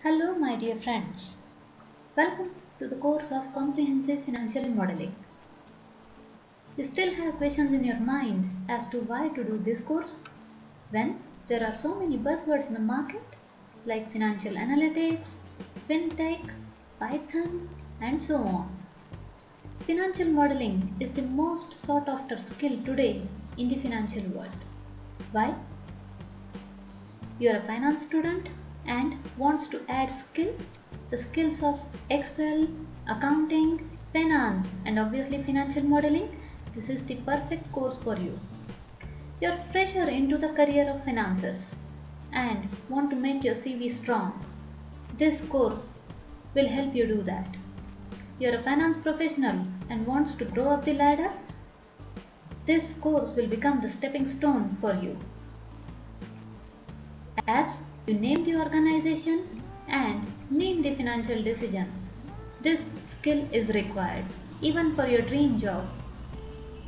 Hello, my dear friends. Welcome to the course of Comprehensive Financial Modeling. You still have questions in your mind as to why to do this course when there are so many buzzwords in the market like financial analytics, fintech, Python, and so on. Financial modeling is the most sought after skill today in the financial world. Why? You are a finance student and wants to add the skills of Excel, accounting, finance, and obviously financial modeling. This is the perfect course for you. You are fresher into the career of finances and want to make your CV strong. This course will help you do that. You are a finance professional and wants to grow up the ladder. This course will become the stepping stone for you. As you name the organization and name the financial decision, this skill is required even for your dream job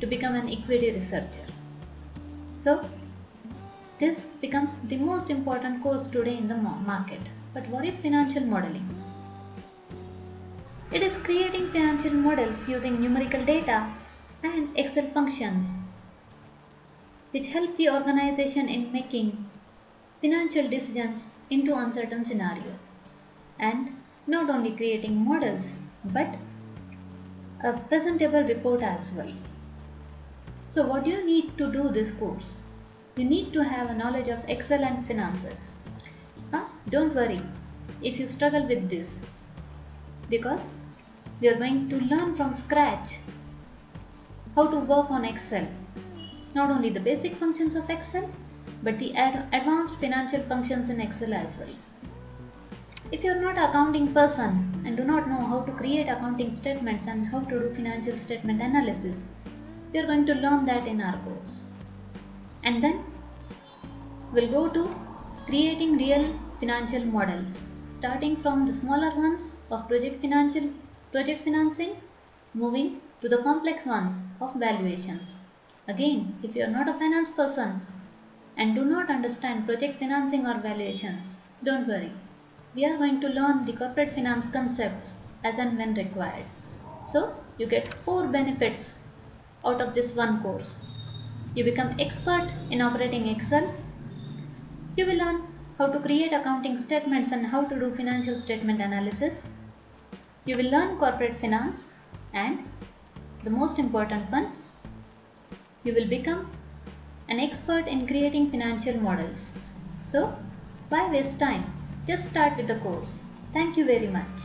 to become an equity researcher. So, this becomes the most important course today in the market. But what is financial modeling? It is creating financial models using numerical data and Excel functions which help the organization in making financial decisions into uncertain scenario, and not only creating models but a presentable report as well. So what do you need to do this course? You need to have a knowledge of Excel and finances. Don't worry if you struggle with this, because we are going to learn from scratch how to work on Excel. Not only the basic functions of Excel, but the advanced financial functions in Excel as well. If you are not an accounting person and do not know how to create accounting statements and how to do financial statement analysis, we are going to learn that in our course. And then we'll go to creating real financial models, starting from the smaller ones of project financing, moving to the complex ones of valuations. Again, if you are not a finance person and do not understand project financing or valuations, don't worry. We are going to learn the corporate finance concepts as and when required. So, you get 4 benefits out of this one course. You become expert in operating Excel. You will learn how to create accounting statements and how to do financial statement analysis. You will learn corporate finance, and the most important one, you will become an expert in creating financial models. So, why waste time? Just start with the course. Thank you very much.